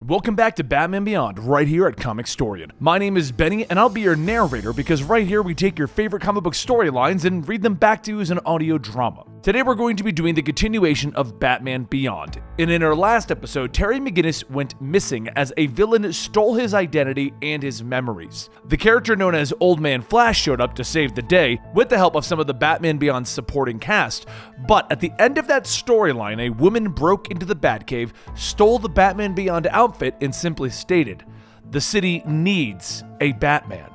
Welcome back to Batman Beyond, right here at Comicstorian. My name is Benny, and I'll be your narrator because right here we take your favorite comic book storylines and read them back to you as an audio drama. Today we're going to be doing the continuation of Batman Beyond. And in our last episode, Terry McGinnis went missing as a villain stole his identity and his memories. The character known as Old Man Flash showed up to save the day with the help of some of the Batman Beyond supporting cast, but at the end of that storyline, a woman broke into the Batcave, stole the Batman Beyond outfit, and simply stated, the city needs a Batman.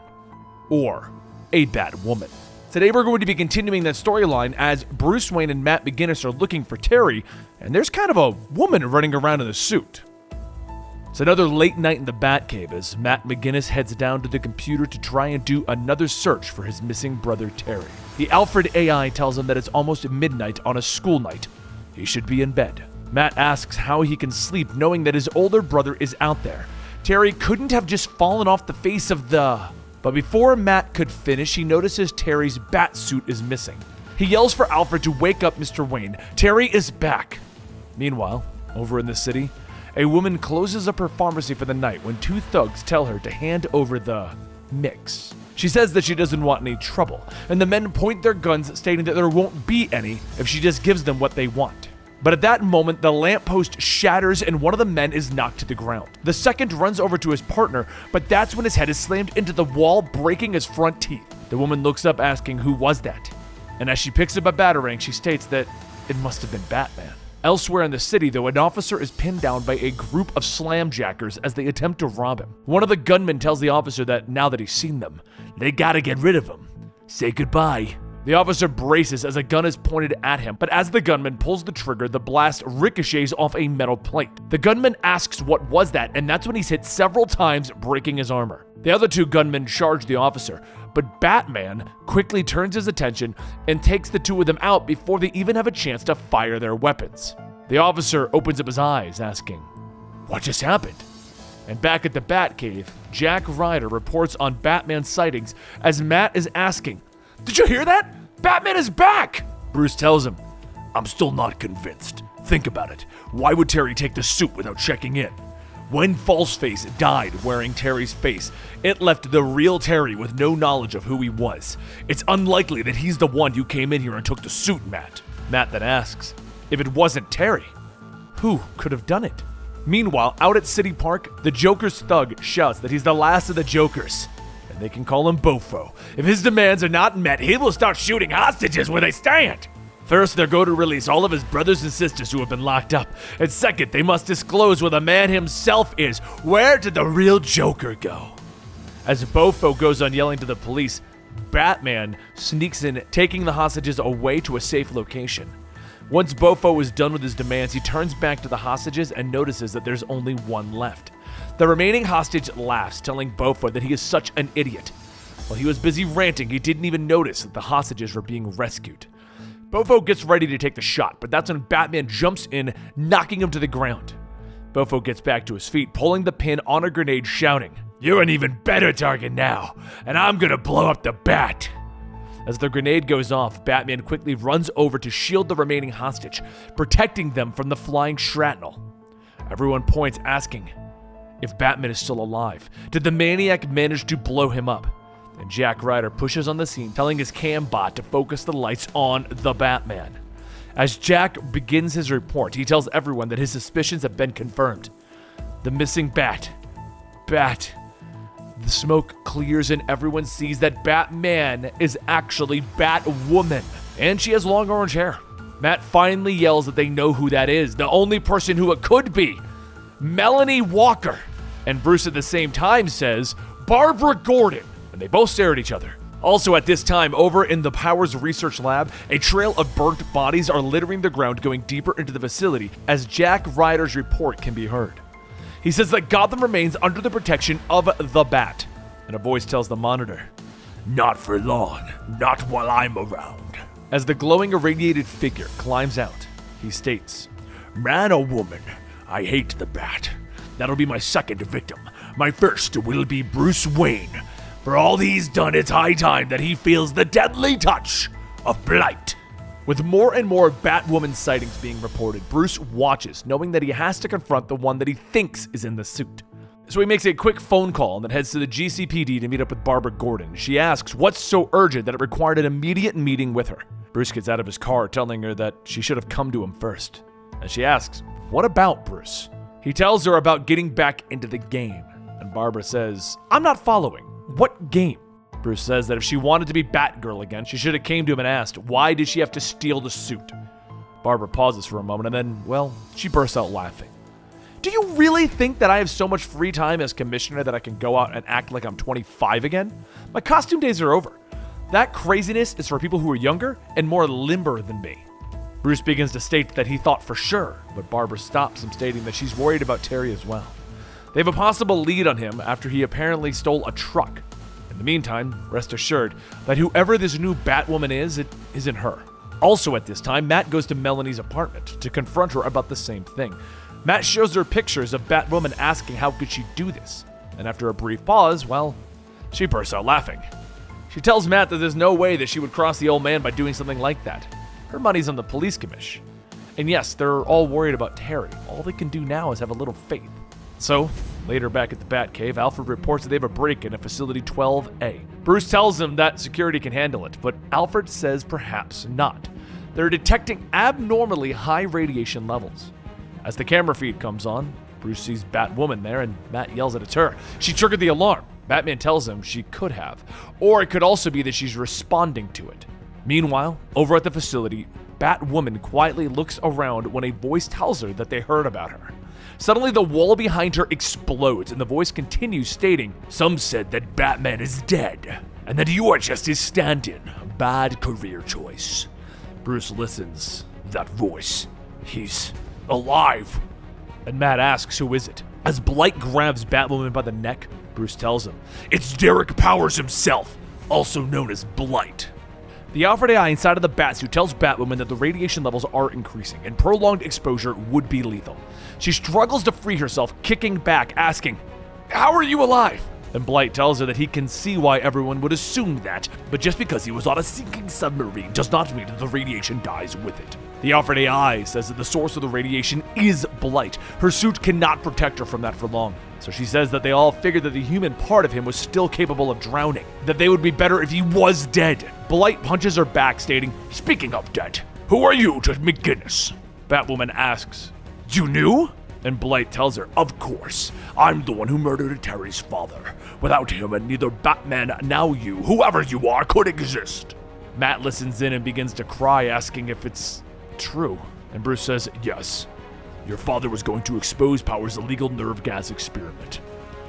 Or a Batwoman. Today we're going to be continuing that storyline as Bruce Wayne and Matt McGinnis are looking for Terry, and there's kind of a woman running around in a suit. It's another late night in the Batcave as Matt McGinnis heads down to the computer to try and do another search for his missing brother Terry. The Alfred AI tells him that it's almost midnight on a school night. He should be in bed. Matt asks how he can sleep knowing that his older brother is out there. Terry couldn't have just fallen off the face of the... But before Matt could finish, he notices Terry's bat suit is missing. He yells for Alfred to wake up Mr. Wayne. Terry is back. Meanwhile, over in the city, a woman closes up her pharmacy for the night when two thugs tell her to hand over the mix. She says that she doesn't want any trouble, and the men point their guns, stating that there won't be any if she just gives them what they want. But at that moment, the lamppost shatters and one of the men is knocked to the ground. The second runs over to his partner, but that's when his head is slammed into the wall, breaking his front teeth. The woman looks up asking who was that, and as she picks up a batarang, she states that it must have been Batman. Elsewhere in the city, though, an officer is pinned down by a group of slamjackers as they attempt to rob him. One of the gunmen tells the officer that now that he's seen them, they gotta get rid of him. Say goodbye. The officer braces as a gun is pointed at him, but as the gunman pulls the trigger, the blast ricochets off a metal plate. The gunman asks what was that, and that's when he's hit several times, breaking his armor. The other two gunmen charge the officer, but Batman quickly turns his attention and takes the two of them out before they even have a chance to fire their weapons. The officer opens up his eyes, asking, "What just happened?" And back at the Batcave, Jack Ryder reports on Batman sightings as Matt is asking, "Did you hear that? Batman is back!" Bruce tells him, "I'm still not convinced. Think about it. Why would Terry take the suit without checking in? When Falseface died wearing Terry's face, it left the real Terry with no knowledge of who he was. It's unlikely that he's the one who came in here and took the suit, Matt." Matt then asks, if it wasn't Terry, who could have done it? Meanwhile, out at City Park, the Joker's thug shouts that he's the last of the Jokers. And they can call him Bofo. If his demands are not met, he will start shooting hostages where they stand. First, they're going to release all of his brothers and sisters who have been locked up. And second, they must disclose where the man himself is. Where did the real Joker go? As Bofo goes on yelling to the police, Batman sneaks in, taking the hostages away to a safe location. Once Bofo is done with his demands, he turns back to the hostages and notices that there's only one left. The remaining hostage laughs, telling Bofo that he is such an idiot. While he was busy ranting, he didn't even notice that the hostages were being rescued. Bofo gets ready to take the shot, but that's when Batman jumps in, knocking him to the ground. Bofo gets back to his feet, pulling the pin on a grenade, shouting, "You're an even better target now, and I'm gonna blow up the Bat." As the grenade goes off, Batman quickly runs over to shield the remaining hostage, protecting them from the flying shrapnel. Everyone points, asking if Batman is still alive. Did the maniac manage to blow him up? And Jack Ryder pushes on the scene, telling his cam bot to focus the lights on the Batman. As Jack begins his report, he tells everyone that his suspicions have been confirmed. The missing Bat. The smoke clears and everyone sees that Batman is actually Batwoman. And she has long orange hair. Matt finally yells that they know who that is, the only person who it could be. Melanie Walker. And Bruce at the same time says, "Barbara Gordon." And they both stare at each other. Also at this time, over in the Powers Research Lab, a trail of burnt bodies are littering the ground going deeper into the facility as Jack Ryder's report can be heard. He says that Gotham remains under the protection of the Bat. And a voice tells the monitor, "Not for long, not while I'm around." As the glowing irradiated figure climbs out, he states, "Man or woman, I hate the Bat. That'll be my second victim. My first will be Bruce Wayne. For all he's done, it's high time that he feels the deadly touch of blight." With more and more Batwoman sightings being reported, Bruce watches, knowing that he has to confront the one that he thinks is in the suit. So he makes a quick phone call and then heads to the GCPD to meet up with Barbara Gordon. She asks what's so urgent that it required an immediate meeting with her. Bruce gets out of his car, telling her that she should have come to him first. And she asks, what about Bruce? He tells her about getting back into the game. And Barbara says, I'm not following. What game? Bruce says that if she wanted to be Batgirl again, she should have came to him and asked, why did she have to steal the suit? Barbara pauses for a moment and then, well, she bursts out laughing. Do you really think that I have so much free time as commissioner that I can go out and act like I'm 25 again? My costume days are over. That craziness is for people who are younger and more limber than me. Bruce begins to state that he thought for sure, but Barbara stops him, stating that she's worried about Terry as well. They have a possible lead on him after he apparently stole a truck. In the meantime, rest assured that whoever this new Batwoman is, it isn't her. Also at this time, Matt goes to Melanie's apartment to confront her about the same thing. Matt shows her pictures of Batwoman asking how could she do this. And after a brief pause, well, she bursts out laughing. She tells Matt that there's no way that she would cross the old man by doing something like that. Her money's on the police commish. And yes, they're all worried about Terry. All they can do now is have a little faith. So, later back at the Batcave, Alfred reports that they have a break-in at Facility 12A. Bruce tells him that security can handle it, but Alfred says perhaps not. They're detecting abnormally high radiation levels. As the camera feed comes on, Bruce sees Batwoman there and Matt yells that it's her. She triggered the alarm. Batman tells him she could have, or it could also be that she's responding to it. Meanwhile, over at the facility, Batwoman quietly looks around when a voice tells her that they heard about her. Suddenly, the wall behind her explodes, and the voice continues stating, some said that Batman is dead, and that you are just his stand-in. Bad career choice. Bruce listens. That voice. He's alive. And Matt asks, who is it? As Blight grabs Batwoman by the neck, Bruce tells him, it's Derek Powers himself, also known as Blight. The Alfred AI inside of the Batsuit tells Batwoman that the radiation levels are increasing and prolonged exposure would be lethal. She struggles to free herself, kicking back, asking, how are you alive? And Blight tells her that he can see why everyone would assume that, but just because he was on a sinking submarine does not mean that the radiation dies with it. The Alfred AI says that the source of the radiation is Blight. Her suit cannot protect her from that for long. So she says that they all figured that the human part of him was still capable of drowning, that they would be better if he was dead. Blight punches her back, stating, speaking of dead, who are you to McGinnis? Batwoman asks, you knew? And Blight tells her, of course, I'm the one who murdered Terry's father. Without him and neither Batman, now you, whoever you are, could exist. Matt listens in and begins to cry, asking if it's true. And Bruce says, yes. Your father was going to expose Powers' illegal nerve gas experiment.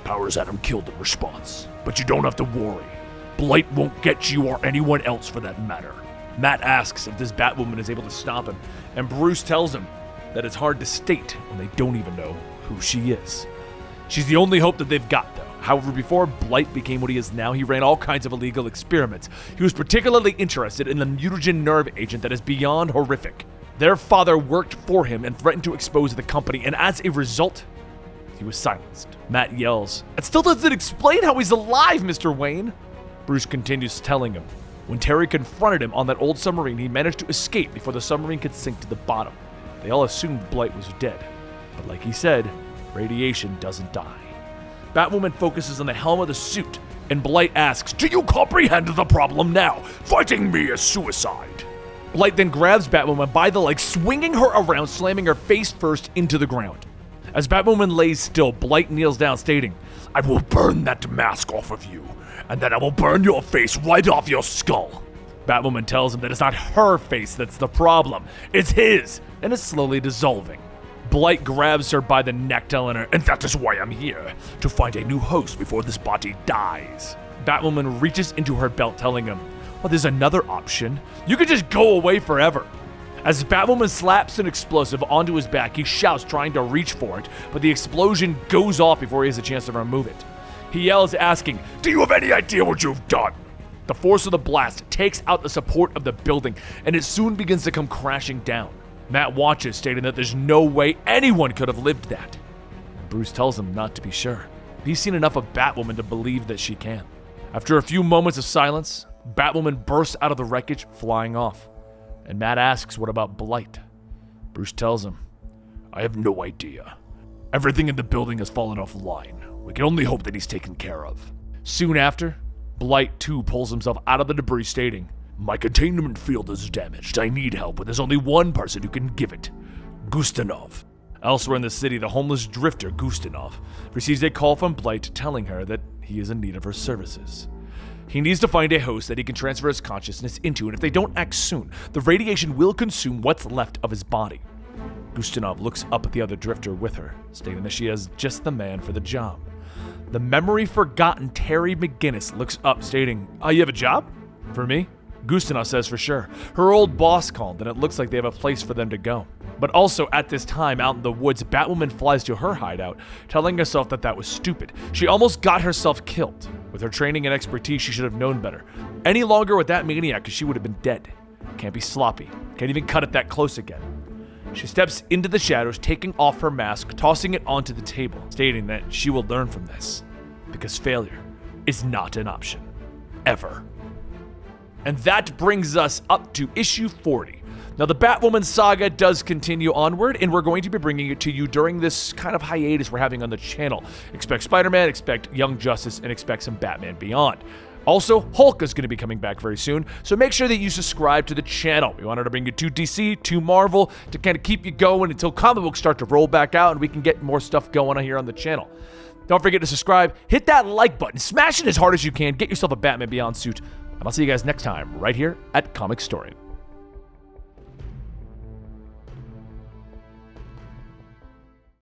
Powers had him killed in response. But you don't have to worry. Blight won't get you or anyone else for that matter. Matt asks if this Batwoman is able to stop him, and Bruce tells him that it's hard to state when they don't even know who she is. She's the only hope that they've got, though. However, before Blight became what he is now, he ran all kinds of illegal experiments. He was particularly interested in the mutagen nerve agent that is beyond horrific. Their father worked for him and threatened to expose the company, and as a result, he was silenced. Matt yells, "It still doesn't explain how he's alive, Mr. Wayne." Bruce continues telling him, when Terry confronted him on that old submarine, he managed to escape before the submarine could sink to the bottom. They all assumed Blight was dead, but like he said, radiation doesn't die. Batwoman focuses on the helm of the suit, and Blight asks, "Do you comprehend the problem now? Fighting me is suicide." Blight then grabs Batwoman by the leg, swinging her around, slamming her face first into the ground. As Batwoman lays still, Blight kneels down, stating, "I will burn that mask off of you, and then I will burn your face right off your skull." Batwoman tells him that it's not her face that's the problem, it's his, and is slowly dissolving. Blight grabs her by the neck, telling her, "And that is why I'm here, to find a new host before this body dies." Batwoman reaches into her belt, telling him, "Well, there's another option. You could just go away forever." As Batwoman slaps an explosive onto his back, he shouts, trying to reach for it, but the explosion goes off before he has a chance to remove it. He yells, asking, "Do you have any idea what you've done?" The force of the blast takes out the support of the building, and it soon begins to come crashing down. Matt watches, stating that there's no way anyone could have lived that. Bruce tells him not to be sure. He's seen enough of Batwoman to believe that she can. After a few moments of silence, Batwoman bursts out of the wreckage, flying off. And Matt asks, what about Blight? Bruce tells him, I have no idea. Everything in the building has fallen offline. We can only hope that he's taken care of. Soon after, Blight too pulls himself out of the debris, stating, my containment field is damaged. I need help, but there's only one person who can give it. Gustinov. Elsewhere in the city, the homeless drifter Gustinov receives a call from Blight telling her that he is in need of her services. He needs to find a host that he can transfer his consciousness into, and if they don't act soon, the radiation will consume what's left of his body. Gustinov looks up at the other drifter with her, stating that she has just the man for the job. The memory-forgotten Terry McGinnis looks up, stating, you have a job? For me? Gustinov says for sure. Her old boss called, and it looks like they have a place for them to go. But also, at this time, out in the woods, Batwoman flies to her hideout, telling herself that that was stupid. She almost got herself killed. With her training and expertise, she should have known better. Any longer with that maniac, because she would have been dead. Can't be sloppy. Can't even cut it that close again. She steps into the shadows, taking off her mask, tossing it onto the table, stating that she will learn from this. Because failure is not an option. Ever. And that brings us up to issue 40. Now, the Batwoman saga does continue onward, and we're going to be bringing it to you during this kind of hiatus we're having on the channel. Expect Spider-Man, expect Young Justice, and expect some Batman Beyond. Also, Hulk is going to be coming back very soon, so make sure that you subscribe to the channel. We wanted to bring you to DC, to Marvel, to kind of keep you going until comic books start to roll back out and we can get more stuff going on here on the channel. Don't forget to subscribe, hit that like button, smash it as hard as you can, get yourself a Batman Beyond suit, and I'll see you guys next time right here at Comicstorian.